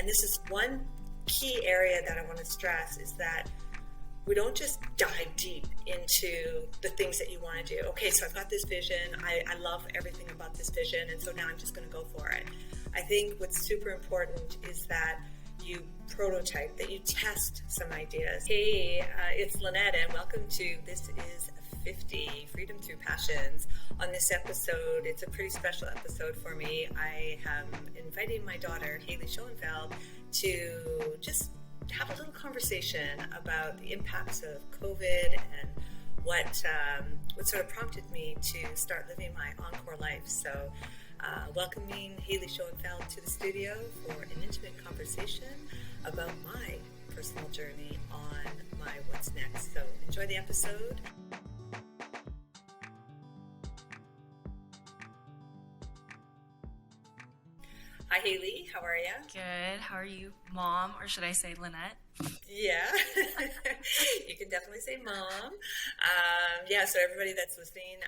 And this is one key area that I want to stress, is that we don't just dive deep into the things that you want to do. Okay, so I've got this vision. I love everything about this vision, and so now I'm just going to go for it. I think what's super important is that you prototype, that you test some ideas. Hey, it's Lynette, and welcome to This Is 50, Freedom Through Passions. On this episode, it's a pretty special episode for me. I am inviting my daughter, Hailey Schoenfeld, to just have a little conversation about the impacts of COVID and what sort of prompted me to start living my encore life. So welcoming Hailey Schoenfeld to the studio for an intimate conversation about my personal journey on my What's Next. So enjoy the episode. Hi, Hailey. How are you? Good. How are you, Mom? Or should I say Lynette? Yeah, you can definitely say Mom. So everybody that's listening,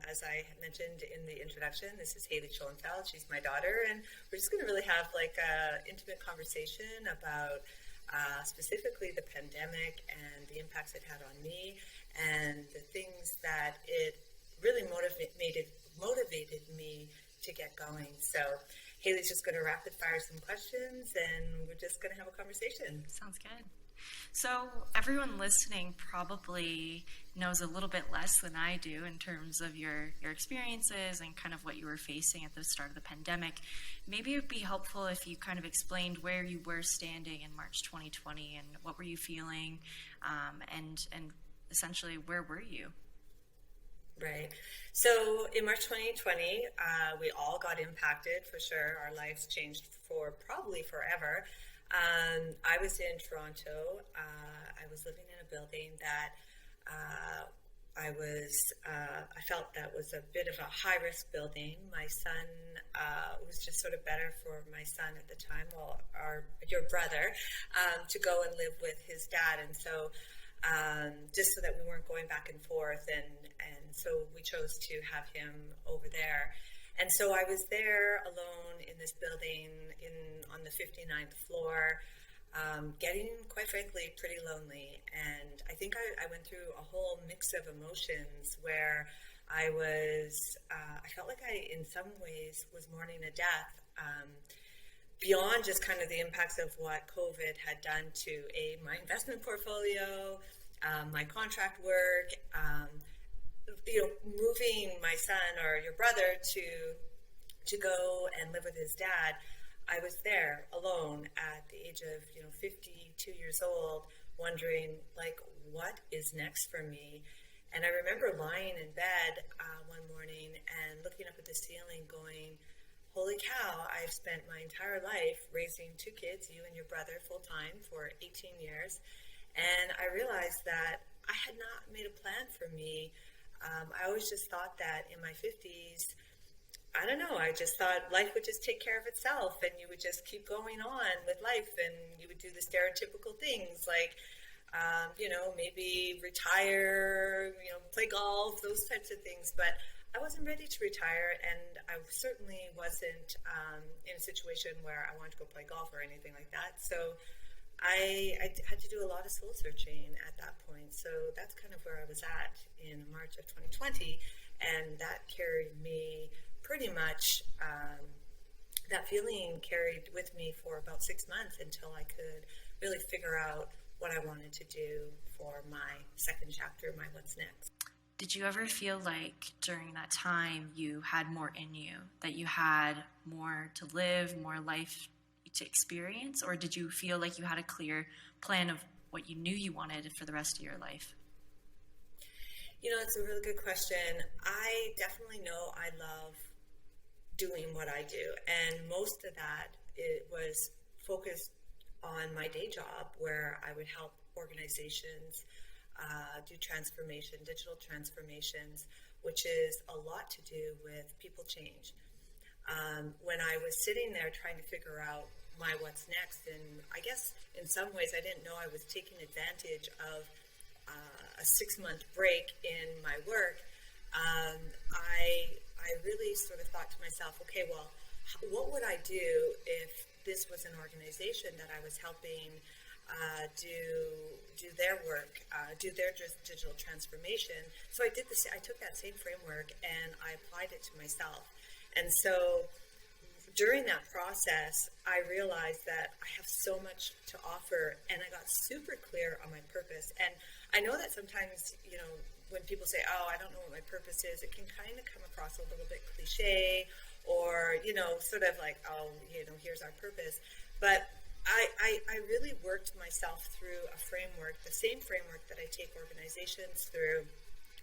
as I mentioned in the introduction, this is Hailey Schoenfeld. She's my daughter, and we're just going to really have like an intimate conversation about specifically the pandemic and the impacts it had on me and the things that it really motivated me to get going. So Hailey's just going to rapid fire some questions, and we're just going to have a conversation. Sounds good. So everyone listening probably knows a little bit less than I do in terms of your experiences and kind of what you were facing at the start of the pandemic. Maybe it would be helpful if you kind of explained where you were standing in March 2020 and what were you feeling, and essentially where were you? Right. So in March 2020, we all got impacted for sure. Our lives changed for probably forever. I was in Toronto. I was living in a building that I felt that was a bit of a high-risk building. My son, was just sort of better for my son at the time, your brother, to go and live with his dad. And so just so that we weren't going back and forth, and so we chose to have him over there. And so I was there alone in this building on the 59th floor, getting, quite frankly, pretty lonely. And I think I went through a whole mix of emotions where I felt like I, in some ways, was mourning a death. Beyond just kind of the impacts of what COVID had done to my investment portfolio, my contract work, moving my son or your brother to go and live with his dad. I was there alone at the age of 52 years old, wondering like, what is next for me? And I remember lying in bed one morning and looking up at the ceiling, going, holy cow, I've spent my entire life raising two kids, you and your brother, full-time for 18 years. And I realized that I had not made a plan for me. I always just thought that in my 50s, I don't know, I just thought life would just take care of itself and you would just keep going on with life and you would do the stereotypical things like, maybe retire, play golf, those types of things. But I wasn't ready to retire, and I certainly wasn't in a situation where I wanted to go play golf or anything like that. So I had to do a lot of soul searching at that point. So that's kind of where I was at in March of 2020, and that carried me pretty much, that feeling carried with me for about 6 months until I could really figure out what I wanted to do for my second chapter, my What's Next. Did you ever feel like during that time you had more in you, that you had more to live, more life to experience, or did you feel like you had a clear plan of what you knew you wanted for the rest of your life? It's a really good question. I definitely know I love doing what I do, and most of that it was focused on my day job, where I would help organizations do transformation, digital transformations, which is a lot to do with people change. When I was sitting there trying to figure out my what's next, and I guess in some ways I didn't know I was taking advantage of a 6-month break in my work, I really sort of thought to myself, okay, well, what would I do if this was an organization that I was helping do their work, do their digital transformation. So I did this. I took that same framework and I applied it to myself. And so during that process, I realized that I have so much to offer, and I got super clear on my purpose. And I know that sometimes, when people say, "Oh, I don't know what my purpose is," it can kind of come across a little bit cliche, or sort of like, "Oh, here's our purpose." But I really worked myself through a framework, the same framework that I take organizations through,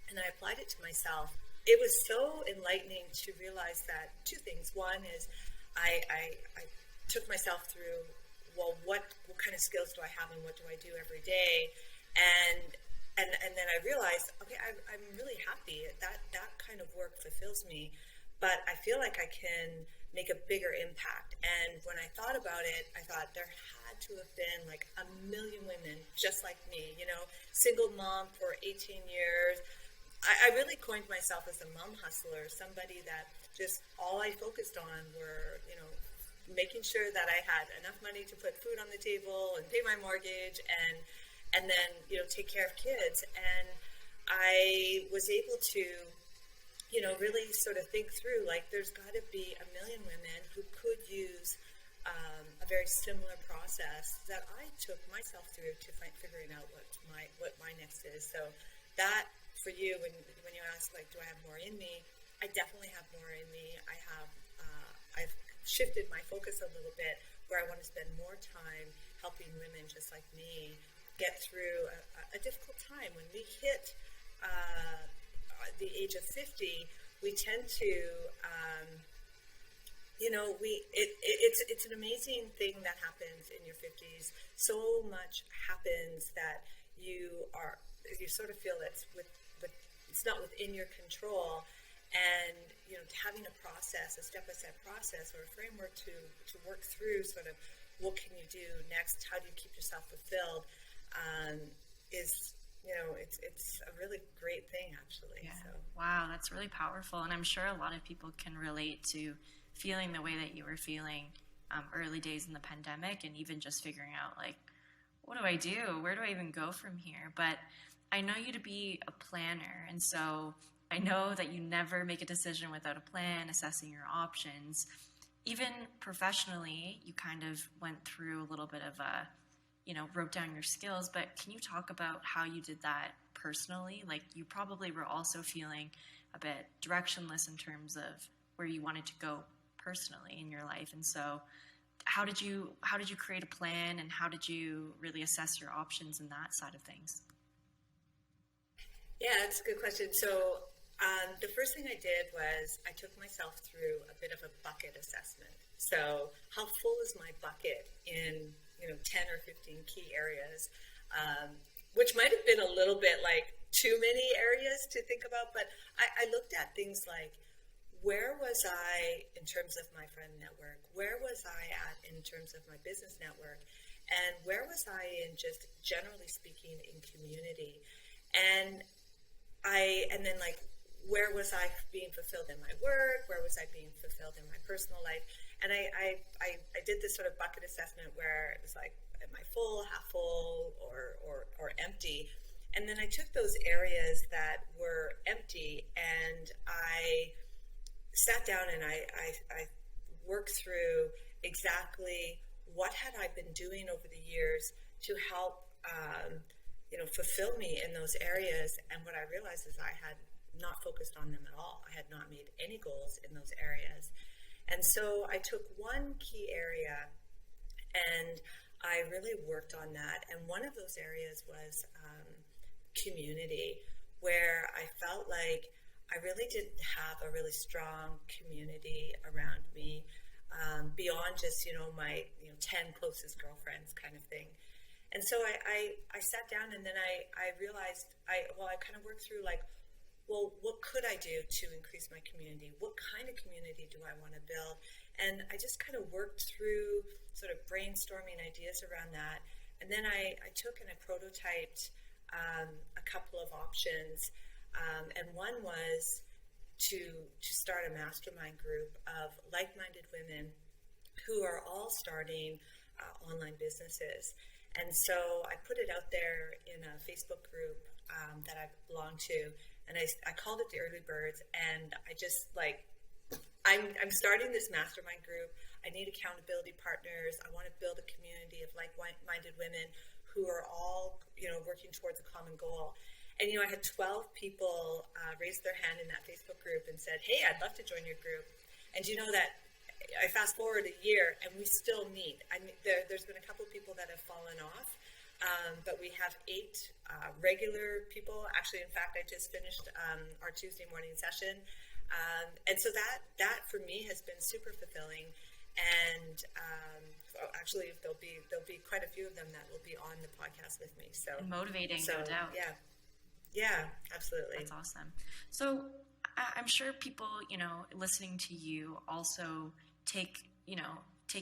and I applied it to myself. It was so enlightening to realize that two things. One is I took myself through, well, what kind of skills do I have and what do I do every day? And then I realized, okay, I'm really happy. That kind of work fulfills me, but I feel like I can make a bigger impact. And when I thought about it, I thought there had to have been like 1 million women just like me, single mom for 18 years. I really coined myself as a mom hustler, somebody that just all I focused on were, making sure that I had enough money to put food on the table and pay my mortgage and then, take care of kids. And I was able to, really sort of think through, like, there's got to be 1 million women who could use a very similar process that I took myself through to figuring out what my next is. So that, for you, when you ask, like, do I have more in me? I definitely have more in me. I've shifted my focus a little bit where I want to spend more time helping women just like me get through a difficult time. When we hit the age of 50, we tend to, it's an amazing thing that happens in your 50s. So much happens that you sort of feel it's it's not within your control, and having a process, a step-by-step process or a framework to work through sort of what can you do next, how do you keep yourself fulfilled, is it's a really great thing, actually. Yeah. So. Wow, that's really powerful, and I'm sure a lot of people can relate to feeling the way that you were feeling early days in the pandemic, and even just figuring out, like, what do I do? Where do I even go from here? But I know you to be a planner, and so I know that you never make a decision without a plan, assessing your options. Even professionally, you kind of went through a little bit of wrote down your skills, but can you talk about how you did that personally? Like, you probably were also feeling a bit directionless in terms of where you wanted to go personally in your life. And so how did you create a plan, and how did you really assess your options in that side of things? Yeah, that's a good question. So the first thing I did was I took myself through a bit of a bucket assessment. So how full is my bucket in 10 or 15 key areas, which might have been a little bit like too many areas to think about. But I looked at things like, where was I in terms of my friend network? Where was I at in terms of my business network? And where was I in, just generally speaking, in community? And then, like, where was I being fulfilled in my work? Where was I being fulfilled in my personal life? And I did this sort of bucket assessment where it was like, am I full, half full, or empty? And then I took those areas that were empty and I sat down and I worked through exactly what had I been doing over the years to help fulfill me in those areas. And what I realized is I had not focused on them at all. I had not made any goals in those areas. And so I took one key area and I really worked on that. And one of those areas was community, where I felt like I really didn't have a really strong community around me, beyond just, my 10 closest girlfriends kind of thing. And so I sat down and then I realized I kind of worked through, like, well, what could I do to increase my community? What kind of community do I want to build? And I just kind of worked through sort of brainstorming ideas around that. And then I took and I prototyped a couple of options. And one was to start a mastermind group of like-minded women who are all starting online businesses. And so I put it out there in a Facebook group that I belong to, and I called it the Early Birds. And I just I'm starting this mastermind group. I need accountability partners. I want to build a community of like-minded women who are all, working towards a common goal. And, I had 12 people raise their hand in that Facebook group and said, hey, I'd love to join your group. And you know that I fast forward a year and we still meet. I mean, there's been a couple of people that have fallen off, but we have 8 regular people. Actually, in fact, I just finished our Tuesday morning session. And so that for me has been super fulfilling. And actually, there'll be quite a few of them that will be on the podcast with me. So and motivating, no doubt. Yeah, absolutely. That's awesome. So I'm sure people, listening to you also take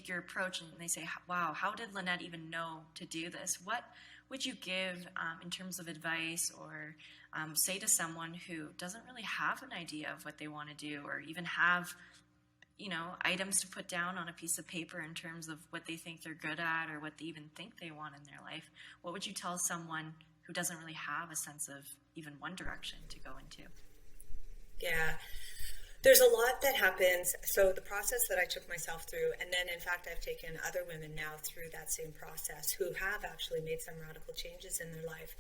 your approach and they say, wow, how did Lynette even know to do this? What would you give in terms of advice or say to someone who doesn't really have an idea of what they want to do or even have, items to put down on a piece of paper in terms of what they think they're good at or what they even think they want in their life? What would you tell someone who doesn't really have a sense of even one direction to go into? Yeah, there's a lot that happens. So the process that I took myself through, and then in fact I've taken other women now through that same process who have actually made some radical changes in their life.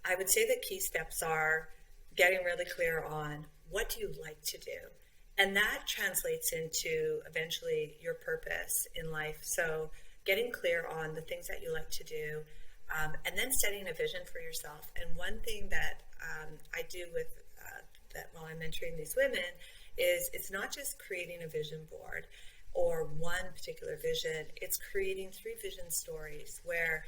I would say the key steps are getting really clear on what do you like to do. And that translates into eventually your purpose in life. So getting clear on the things that you like to do, and then setting a vision for yourself. And one thing that I do with that while I'm mentoring these women is it's not just creating a vision board or one particular vision. It's creating 3 vision stories where,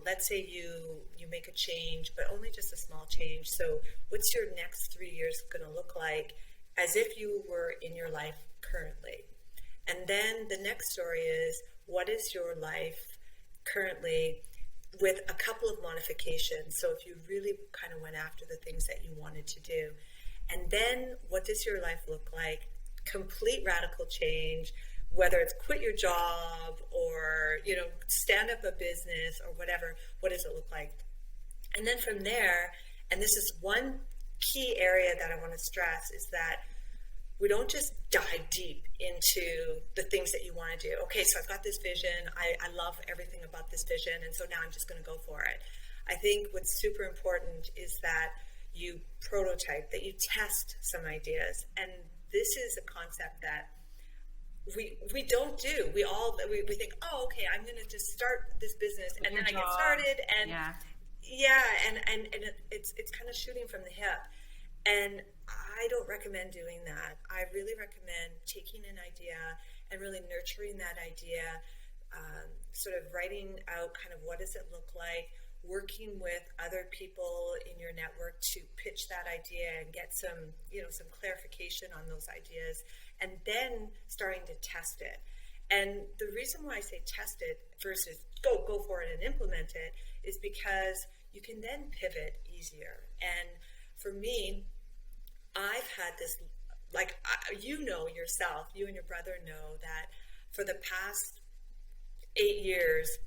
let's say you make a change, but only just a small change. So what's your next 3 years going to look like as if you were in your life currently? And then the next story is, what is your life currently with a couple of modifications? So if you really kind of went after the things that you wanted to do. And then what does your life look like? Complete radical change, whether it's quit your job or, stand up a business or whatever. What does it look like? And then from there, and this is one key area that I want to stress, is that we don't just dive deep into the things that you want to do. Okay, so I've got this vision. I love everything about this vision, and so now I'm just going to go for it. I think what's super important is that you prototype, that you test some ideas. And this is a concept that we don't do. We think, oh, okay, I'm going to just start this business, and then I get started, and it's kind of shooting from the hip. And I don't recommend doing that. I really recommend taking an idea and really nurturing that idea, sort of writing out kind of what does it look like, working with other people in your network to pitch that idea and get some clarification on those ideas, and then starting to test it. And the reason why I say test it versus go for it and implement it is because you can then pivot easier. And for me, I've had this, yourself, you and your brother know that for the past 8 years,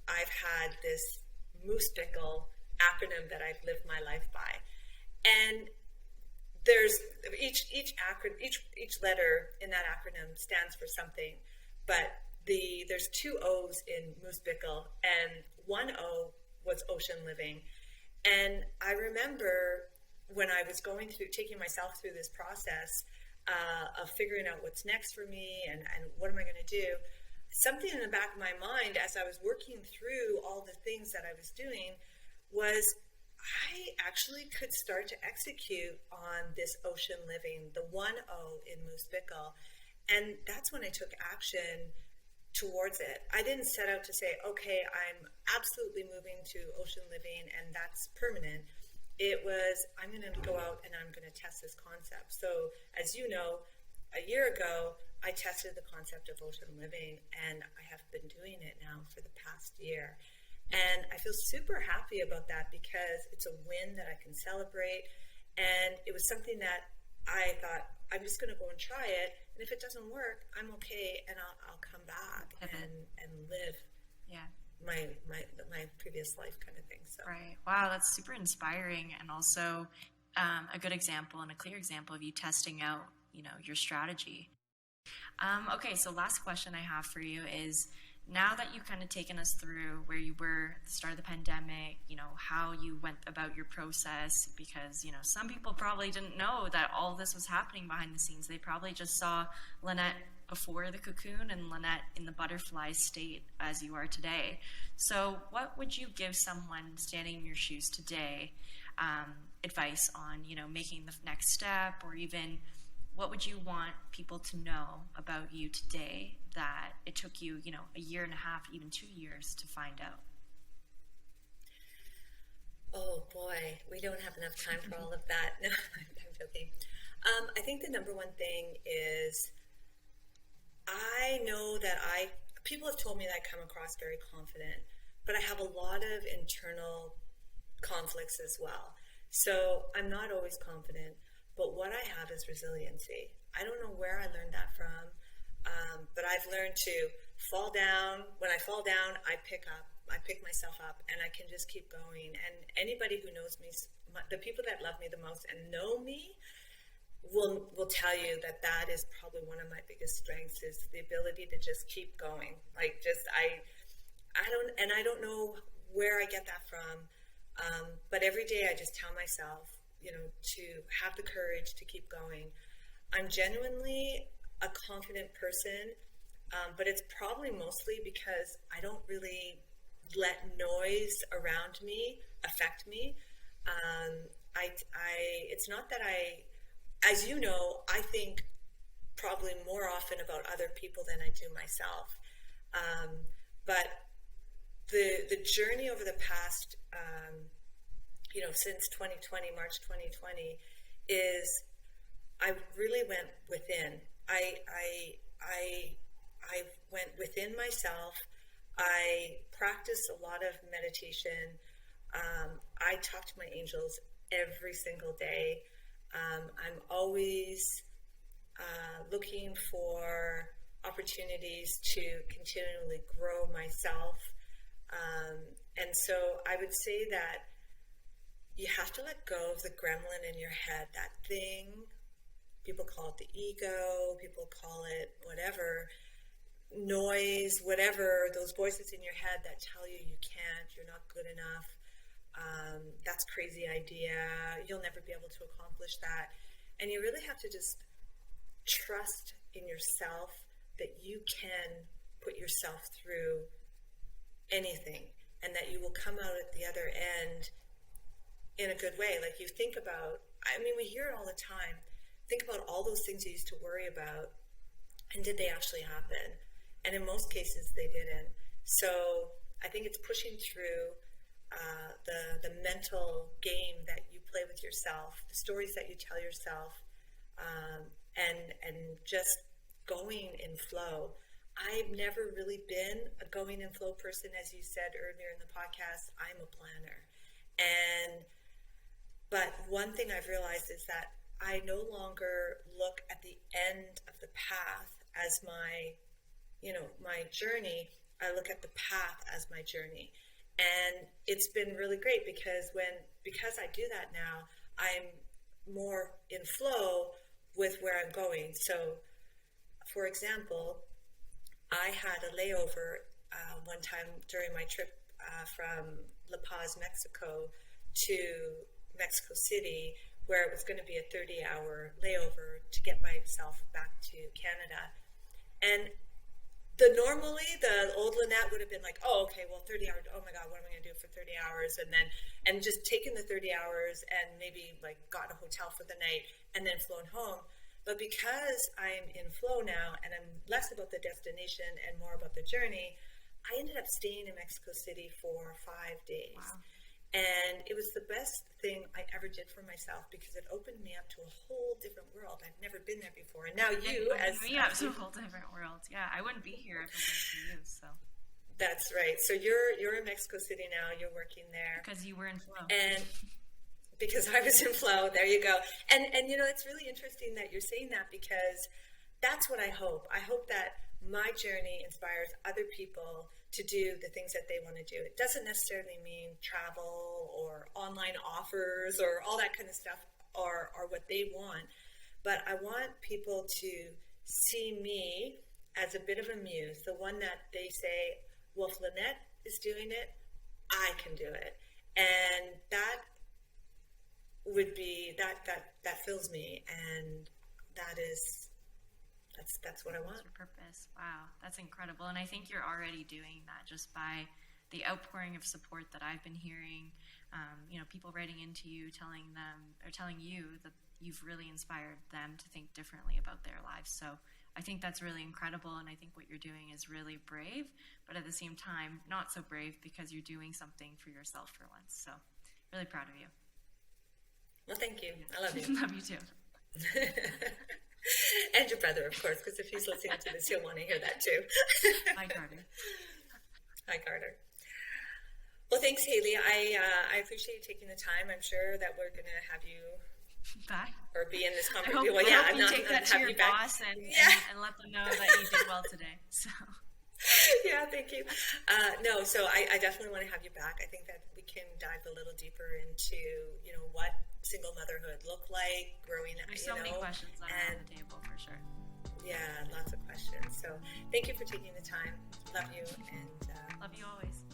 I've had this Moose Pickle acronym that I've lived my life by. And there's each letter in that acronym stands for something, but there's 2 O's in Moose Pickle, and 1 O was ocean living. And I remember when I was taking myself through this process of figuring out what's next for me and what am I going to do, something in the back of my mind as I was working through all the things that I was doing was I actually could start to execute on this ocean living, the 1 O in Moose Pickle. And that's when I took action towards it. I didn't set out to say, okay, I'm absolutely moving to ocean living and that's permanent. It was, I'm going to go out and I'm going to test this concept. So as you know, a year ago, I tested the concept of ocean living, and I have been doing it now for the past year. And I feel super happy about that because it's a win that I can celebrate. And it was something that I thought, I'm just going to go and try it. And if it doesn't work, I'm okay, and I'll come back and live my previous life kind of thing. So Right. Wow, that's super inspiring, and also a good example and a clear example of you testing out, your strategy. Okay, so last question I have for you is, now that you've kind of taken us through where you were at the start of the pandemic, how you went about your process, because, some people probably didn't know that all this was happening behind the scenes. They probably just saw Lynette before the cocoon and Lynette in the butterfly state as you are today. So what would you give someone standing in your shoes today, advice on, making the next step, or even what would you want people to know about you today that it took you, a year and a half, even 2 years to find out? oh boy, we don't have enough time for all of that. No, I'm joking. I think the number one thing is, I know that people have told me that I come across very confident, but I have a lot of internal conflicts as well. So I'm not always confident, but what I have is resiliency. I don't know where I learned that from, but I've learned to fall down. When I fall down, I pick myself up, and I can just keep going. And anybody who knows me, the people that love me the most and know me, will tell you that that is probably one of my biggest strengths, is the ability to just keep going. Like, I don't know where I get that from, but every day I just tell myself, to have the courage to keep going. I'm genuinely a confident person, but it's probably mostly because I don't really let noise around me affect me. It's not that as you know, I think probably more often about other people than I do myself. But the journey over the past, since 2020, March 2020, is I really went within. I went within myself. I practiced a lot of meditation. I talk to my angels every single day. I'm always looking for opportunities to continually grow myself. And so I would say that you have to let go of the gremlin in your head, that thing. People call it the ego, people call it whatever, noise, whatever, those voices in your head that tell you you can't, you're not good enough. That's a crazy idea. You'll never be able to accomplish that. And you really have to just trust in yourself that you can put yourself through anything, and that you will come out at the other end in a good way. Like, you think about, we hear it all the time. Think about all those things you used to worry about, and did they actually happen? And in most cases, they didn't. So I think it's pushing through the mental game that you play with yourself, the stories that you tell yourself, and just going in flow. I've never really been a going in flow person. As you said earlier in the podcast, I'm a planner. But one thing I've realized is that I no longer look at the end of the path as my journey. I look at the path as my journey. And it's been really great because I do that now, I'm more in flow with where I'm going. So, for example, I had a layover one time during my trip from La Paz, Mexico to Mexico City, where it was going to be a 30-hour layover to get myself back to Canada. And normally the old Lynette would have been like, oh, okay, well, 30 hours, oh my God, what am I going to do for 30 hours? And just taken the 30 hours and maybe like got a hotel for the night and then flown home. But because I'm in flow now and I'm less about the destination and more about the journey, I ended up staying in Mexico City for 5 days. Wow. And it was the best thing I ever did for myself because it opened me up to a whole different world. I've never been there before. And now you, to a whole different world. Yeah, I wouldn't be here if it wasn't for you. So that's right. So you're in Mexico City now. You're working there because you were in flow. And because I was in flow, there you go. And it's really interesting that you're saying that because that's what I hope. I hope that my journey inspires other people to do the things that they want to do. It doesn't necessarily mean travel or online offers or all that kind of stuff or what they want. But I want people to see me as a bit of a muse, the one that they say, well, if Lynette is doing it, I can do it. And that would be, that fills me. And that's what I want. That's your purpose. Wow, that's incredible. And I think you're already doing that just by the outpouring of support that I've been hearing. People writing into you, telling you that you've really inspired them to think differently about their lives. So I think that's really incredible. And I think what you're doing is really brave, but at the same time, not so brave because you're doing something for yourself for once. So really proud of you. Well, thank you. I love you. Love you too. And your brother, of course, because if he's listening to this, he'll want to hear that too. Hi, Carter. Hi, Carter. Well, thanks, Hailey. I appreciate you taking the time. I'm sure that we're going to have you back or be in this I conversation. hope I'm you take that to your boss and let them know that you did well today. So. Yeah, thank you. No, so I definitely want to have you back. I think that we can dive a little deeper into, what single motherhood looked like, growing up. There's so many questions that are on the table for sure. Yeah, lots of questions. So thank you for taking the time. Love you. And love you always.